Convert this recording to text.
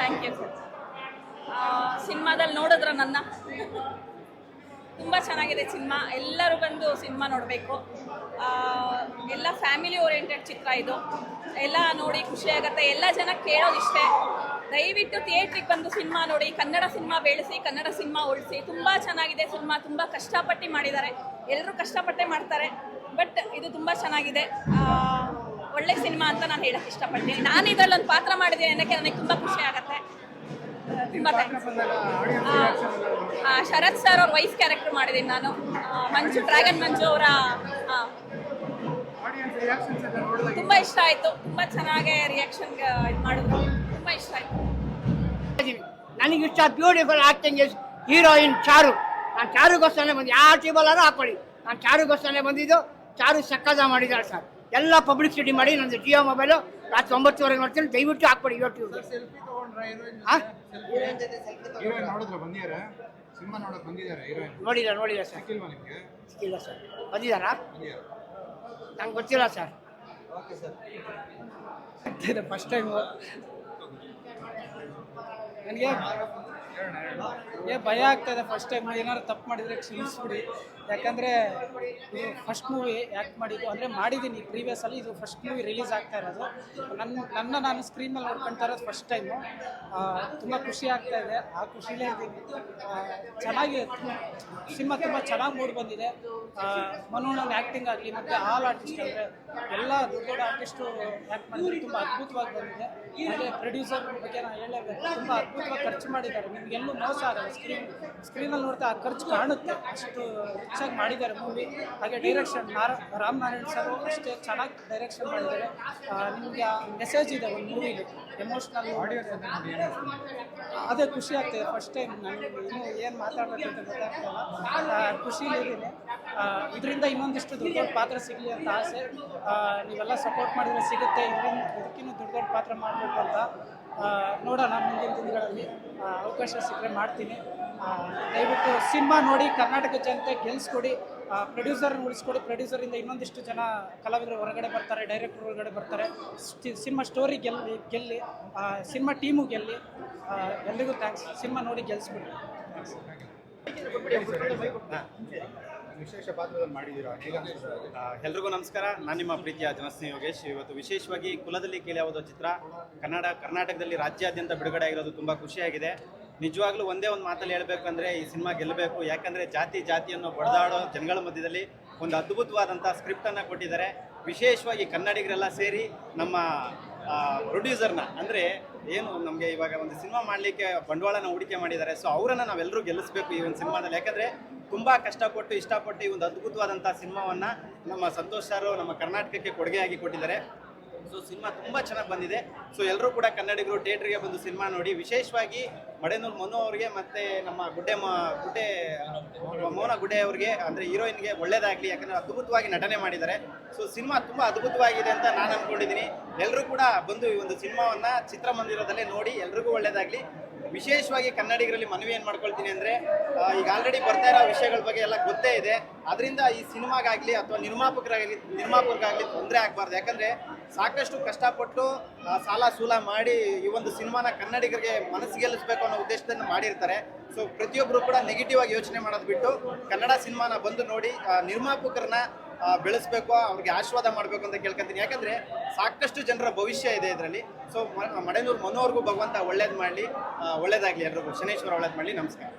Thank you sir. ಸಿನಿಮಾದಲ್ಲಿ ನೋಡಿದ್ರ ನನ್ನ ತುಂಬ ಚೆನ್ನಾಗಿದೆ ಸಿನಿಮಾ. ಎಲ್ಲರೂ ಬಂದು ಸಿನಿಮಾ ನೋಡಬೇಕು. ಎಲ್ಲ ಫ್ಯಾಮಿಲಿ ಓರಿಯೆಂಟೆಡ್ ಚಿತ್ರ ಇದು. ಎಲ್ಲ ನೋಡಿ ಖುಷಿ ಆಗುತ್ತೆ. ಎಲ್ಲ ಜನ ಕೇಳೋದಿಷ್ಟೇ, ದಯವಿಟ್ಟು ಥಿಯೇಟ್ರಿಗೆ ಬಂದು ಸಿನಿಮಾ ನೋಡಿ. ಕನ್ನಡ ಸಿನಿಮಾ ಬೆಳೆಸಿ, ಕನ್ನಡ ಸಿನಿಮಾ ಉಳಿಸಿ. ತುಂಬ ಚೆನ್ನಾಗಿದೆ ಸಿನಿಮಾ. ತುಂಬ ಕಷ್ಟಪಟ್ಟು ಮಾಡಿದ್ದಾರೆ. ಎಲ್ಲರೂ ಕಷ್ಟಪಟ್ಟೆ ಮಾಡ್ತಾರೆ, ಬಟ್ ಇದು ತುಂಬ ಚೆನ್ನಾಗಿದೆ. ಒಳ್ಳೆ ಸಿನಿಮಾ ಅಂತ ನಾನು ಹೇಳಕ್ಕೆ ಇಷ್ಟಪಡ್ತೀನಿ. ನಾನು ಇದರಲ್ಲಿ ಒಂದು ಪಾತ್ರ ಮಾಡಿದ್ದೀನಿ ಅನ್ನೋಕ್ಕೆ ನನಗೆ ತುಂಬ ಖುಷಿ ಆಗುತ್ತೆ. ತುಂಬ ಥ್ಯಾಂಕ್ಸ್. ಶರತ್ ಸರ್ ಅವ್ರ ವೈಸ್ ಕ್ಯಾರೆಕ್ಟರ್ ಮಾಡಿದ್ದೀನಿ ನಾನು. ಮಂಜು, ಡ್ರ್ಯಾಗನ್ ಮಂಜು ಅವರ ತುಂಬ ಇಷ್ಟ ಆಯಿತು. ತುಂಬ ಚೆನ್ನಾಗಿ ರಿಯಾಕ್ಷನ್ ಇದು ಮಾಡಿದ್ರು. ತುಂಬ ಇಷ್ಟ ಆಯಿತು. ನನಗಿಷ್ಟ ಬ್ಯೂಟಿಫುಲ್ ಆಕ್ಟಿಂಗ್ ಇಸ್ ಹೀರೋಯಿನ್ ಚಾರು. ನಾನು ಚಾರುಗೋಸ್ಕರನೇ ಬಂದು, ಯಾವ ಟೀಬಲ್ಲಾದ್ರೂ ಹಾಕೊಳ್ಳಿ, ನಾನು ಚಾರುಗೋಸ್ಕರನೇ ಬಂದಿದ್ದು. ಚಾರು ಸಕ್ಕದ ಮಾಡಿದ್ದಾರೆ ಸರ್. ಎಲ್ಲ ಪಬ್ಲಿಸಿಟಿ ಮಾಡಿ ನಂದು ಜಿಯೋ ಮೊಬೈಲು ರಾತ್ರಿ 9:30 ನೋಡ್ತೀನಿ. ದಯವಿಟ್ಟು ಹಾಕ್ಕೊಡಿ ಯೂಟ್ಯೂಬ್ಗೆ. ನೋಡಿಲ್ಲ ಸರ್. ಸಿಕ್ಕಿಲ್ಲ ಸರ್. ಬಂದಿದ್ದಾರಾ? ನಂಗೆ ಗೊತ್ತಿಲ್ಲ ಸರ್. ಫಸ್ಟ್ ಟೈಮು ನನಗೆ ಭಯ ಆಗ್ತಾಯಿದೆ. ಫಸ್ಟ್ ಟೈಮ್ ಏನಾದ್ರು ತಪ್ಪು ಮಾಡಿದರೆ ಕ್ಷಮಿಸ್ಬಿಡಿ. ಯಾಕಂದರೆ ಇದು ಫಸ್ಟ್ ಮೂವಿ ಯಾಕೆ ಮಾಡಿದ್ದು ಅಂದರೆ ಮಾಡಿದ್ದೀನಿ ಪ್ರೀವಿಯಸ್ಸಲ್ಲಿ. ಇದು ಫಸ್ಟ್ ಮೂವಿ ರಿಲೀಸ್ ಆಗ್ತಾ ಇರೋದು. ನಾನು ಸ್ಕ್ರೀನ್ ಮೇಲೆ ನೋಡ್ಕೊಳ್ತಾ ಇರೋದು ಫಸ್ಟ್ ಟೈಮು. ತುಂಬ ಖುಷಿ ಆಗ್ತಾಯಿದೆ. ಆ ಖುಷಿಲೇ ಇದ್ದೀನಿ. ಚೆನ್ನಾಗಿ ಸಿನಿಮಾ ತುಂಬ ಚೆನ್ನಾಗಿ ಮೂಡಿ ಬಂದಿದೆ. ಮನೋಣ್ಣನ ಆ್ಯಕ್ಟಿಂಗ್ ಆಗಲಿ ಮತ್ತು ಆಲ್ ಆರ್ಟಿಸ್ಟ್ ಅಂದರೆ ಎಲ್ಲ ದೊಡ್ಡ ದೊಡ್ಡ ಆರ್ಟಿಸ್ಟು ಆ್ಯಕ್ಟ್ ಮಾಡಿದರೆ ತುಂಬ ಅದ್ಭುತವಾಗಿ ಬಂದಿದೆ. ಹಾಗೆ ಪ್ರೊಡ್ಯೂಸರ್ ಬಗ್ಗೆ ನಾನು ಹೇಳಲೇಬೇಕು, ತುಂಬ ಅದ್ಭುತವಾಗಿ ಖರ್ಚು ಮಾಡಿದ್ದಾರೆ. ನಿಮಗೆಲ್ಲೂ ಮೋಸ ಆಗಲ್ಲ. ಸ್ಕ್ರೀನಲ್ಲಿ ನೋಡ್ತಾ ಆ ಖರ್ಚು ಕಾಣುತ್ತೆ, ಅಷ್ಟು ಹೆಚ್ಚಾಗಿ ಮಾಡಿದ್ದಾರೆ ಮೂವಿ. ಹಾಗೆ ಡೈರೆಕ್ಷನ್ ರಾಮ್ ನಾರಾಯಣ್ ಸರ್ ಅಷ್ಟೇ ಚೆನ್ನಾಗಿ ಡೈರೆಕ್ಷನ್ ಮಾಡಿದ್ದಾರೆ. ನಿಮಗೆ ಆ ಮೆಸೇಜ್ ಇದೆ ಒಂದು ಮೂವಿಲಿ, ಎಮೋಷ್ನಲ್. ಅದೇ ಖುಷಿ ಆಗ್ತದೆ. ಫಸ್ಟ್ ಟೈಮ್ ನನಗೆ ಇನ್ನೂ ಏನು ಮಾತಾಡಬೇಕಂತ ಗೊತ್ತಾಗ್ತಾಯಿಲ್ಲ. ಖುಷಿಲಿದ್ದೀನಿ. ಇದರಿಂದ ಇನ್ನೊಂದಿಷ್ಟು ದೊಡ್ಡ ದೊಡ್ಡ ಪಾತ್ರ ಸಿಗಲಿ ಅಂತ ಆಸೆ. ನೀವೆಲ್ಲ ಸಪೋರ್ಟ್ ಮಾಡಿದರೆ ಸಿಗುತ್ತೆ. ಇದಕ್ಕಿನ್ನೂ ದೊಡ್ಡ ದೊಡ್ಡ ಪಾತ್ರ ಮಾಡಬೇಕು ಅಂತ ನೋಡೋಣ. ಮುಂದಿನ ದಿನಗಳಲ್ಲಿ ಅವಕಾಶ ಸಿಕ್ಕರೆ ಮಾಡ್ತೀನಿ. ದಯವಿಟ್ಟು ಸಿನಿಮಾ ನೋಡಿ, ಕರ್ನಾಟಕ ಜನತೆ ಗೆಲ್ಲಿಸ್ಕೊಡಿ, ಪ್ರೊಡ್ಯೂಸರ್ನ ಉಳಿಸ್ಕೊಡಿ. ಪ್ರೊಡ್ಯೂಸರಿಂದ ಇನ್ನೊಂದಿಷ್ಟು ಜನ ಕಲಾವಿದರು ಹೊರಗಡೆ ಬರ್ತಾರೆ, ಡೈರೆಕ್ಟರ್ ಹೊರಗಡೆ ಬರ್ತಾರೆ. ಸಿನಿಮಾ ಸ್ಟೋರಿ ಗೆಲ್ಲಿ ಸಿನಿಮಾ ಟೀಮು ಗೆಲ್ಲಿ. ಎಲ್ರಿಗೂ ಥ್ಯಾಂಕ್ಸ್. ಸಿನಿಮಾ ನೋಡಿ ಗೆಲ್ಲಿಸ್ಬಿಡಿ. ವಿಶೇಷ ಪಾತ್ರದಲ್ಲಿ ಮಾಡಿದ್ದೀರಾ? ಎಲ್ರಿಗೂ ನಮಸ್ಕಾರ. ನಾನು ನಿಮ್ಮ ಪ್ರೀತಿಯ ಜನಸ್ನೇಹಿ ಯೋಗೇಶ್. ಇವತ್ತು ವಿಶೇಷವಾಗಿ ಕುಲದಲ್ಲಿ ಕೇಳಿಯಾವುದೋ ಚಿತ್ರ ಕರ್ನಾಟಕದಲ್ಲಿ ರಾಜ್ಯಾದ್ಯಂತ ಬಿಡುಗಡೆ ಆಗಿರೋದು ತುಂಬ ಖುಷಿಯಾಗಿದೆ. ನಿಜವಾಗ್ಲೂ ಒಂದೇ ಒಂದು ಮಾತಲ್ಲಿ ಹೇಳಬೇಕಂದ್ರೆ ಈ ಸಿನಿಮಾ ಗೆಲ್ಲಬೇಕು. ಯಾಕಂದರೆ ಜಾತಿಯನ್ನು ಬಡದಾಡೋ ಜನಗಳ ಮಧ್ಯದಲ್ಲಿ ಒಂದು ಅದ್ಭುತವಾದಂಥ ಸ್ಕ್ರಿಪ್ಟನ್ನು ಕೊಟ್ಟಿದ್ದಾರೆ. ವಿಶೇಷವಾಗಿ ಕನ್ನಡಿಗರೆಲ್ಲ ಸೇರಿ ನಮ್ಮ ಪ್ರೊಡ್ಯೂಸರ್ನ ಅಂದರೆ ಏನು ನಮಗೆ ಇವಾಗ ಒಂದು ಸಿನಿಮಾ ಮಾಡಲಿಕ್ಕೆ ಬಂಡವಾಳನ ಹೂಡಿಕೆ ಮಾಡಿದ್ದಾರೆ. ಸೊ ಅವರನ್ನು ನಾವೆಲ್ಲರೂ ಗೆಲ್ಲಿಸಬೇಕು ಈ ಒಂದು ಸಿನಿಮಾದಲ್ಲಿ. ಯಾಕಂದರೆ ತುಂಬ ಕಷ್ಟಪಟ್ಟು ಇಷ್ಟಪಟ್ಟು ಈ ಒಂದು ಅದ್ಭುತವಾದಂಥ ಸಿನಿಮಾವನ್ನು ನಮ್ಮ ಸಂತೋಷ್ ಸರ್ ನಮ್ಮ ಕರ್ನಾಟಕಕ್ಕೆ ಕೊಡುಗೆಯಾಗಿ ಕೊಟ್ಟಿದ್ದಾರೆ. ಸೊ ಸಿನಿಮಾ ತುಂಬ ಚೆನ್ನಾಗಿ ಬಂದಿದೆ. ಸೊ ಎಲ್ಲರೂ ಕೂಡ ಕನ್ನಡಿಗರು ಥಿಯೇಟ್ರಿಗೆ ಬಂದು ಸಿನಿಮಾ ನೋಡಿ. ವಿಶೇಷವಾಗಿ ಮಡೆನೂರು ಮನು ಅವರಿಗೆ ಮತ್ತು ನಮ್ಮ ಮೋನ ಗುಡ್ಡೆ ಅವ್ರಿಗೆ ಅಂದರೆ ಹೀರೋಯಿನ್ಗೆ ಒಳ್ಳೇದಾಗಲಿ. ಯಾಕಂದರೆ ಅದ್ಭುತವಾಗಿ ನಟನೆ ಮಾಡಿದ್ದಾರೆ. ಸೊ ಸಿನಿಮಾ ತುಂಬ ಅದ್ಭುತವಾಗಿದೆ ಅಂತ ನಾನು ಅಂದ್ಕೊಂಡಿದ್ದೀನಿ. ಎಲ್ಲರೂ ಕೂಡ ಬಂದು ಈ ಒಂದು ಸಿನಿಮಾವನ್ನು ಚಿತ್ರಮಂದಿರದಲ್ಲೇ ನೋಡಿ. ಎಲ್ರಿಗೂ ಒಳ್ಳೇದಾಗಲಿ. ವಿಶೇಷವಾಗಿ ಕನ್ನಡಿಗರಲ್ಲಿ ಮನವಿ ಏನು ಮಾಡ್ಕೊಳ್ತೀನಿ ಅಂದರೆ, ಈಗ ಆಲ್ರೆಡಿ ಬರ್ತಾ ಇರೋ ವಿಷಯಗಳ ಬಗ್ಗೆ ಎಲ್ಲ ಗೊತ್ತೇ ಇದೆ. ಅದರಿಂದ ಈ ಸಿನಿಮಾಗಾಗಲಿ ಅಥವಾ ನಿರ್ಮಾಪಕರಿಗಾಗಲಿ ತೊಂದರೆ ಆಗಬಾರ್ದು. ಯಾಕಂದರೆ ಸಾಕಷ್ಟು ಕಷ್ಟಪಟ್ಟು ಸಾಲ ಸೂಲ ಮಾಡಿ ಈ ಒಂದು ಸಿನಿಮಾನ ಕನ್ನಡಿಗರಿಗೆ ಮನಸ್ಸು ಗೆಲ್ಲಿಸಬೇಕು ಅನ್ನೋ ಉದ್ದೇಶದಿಂದ ಮಾಡಿರ್ತಾರೆ. ಸೊ ಪ್ರತಿಯೊಬ್ಬರು ಕೂಡ ನೆಗೆಟಿವ್ ಆಗಿ ಯೋಚನೆ ಮಾಡೋದು ಬಿಟ್ಟು ಕನ್ನಡ ಸಿನಿಮಾನ ಬಂದು ನೋಡಿ ನಿರ್ಮಾಪಕರನ್ನ ಬೆಳೆಸಬೇಕು, ಅವ್ರಿಗೆ ಆಶೀರ್ವಾದ ಮಾಡಬೇಕು ಅಂತ ಕೇಳ್ಕೊತೀನಿ. ಯಾಕಂದರೆ ಸಾಕಷ್ಟು ಜನರ ಭವಿಷ್ಯ ಇದೆ ಇದರಲ್ಲಿ. ಸೊ ಮಡೆನೂರು ಮನು ಅವ್ರಿಗೂ ಭಗವಂತ ಒಳ್ಳೇದು ಮಾಡಲಿ, ಒಳ್ಳೇದಾಗಲಿ. ಎಲ್ರಿಗೂ ಶನೇಶ್ವರ ಒಳ್ಳೇದು ಮಾಡಲಿ. ನಮಸ್ಕಾರ.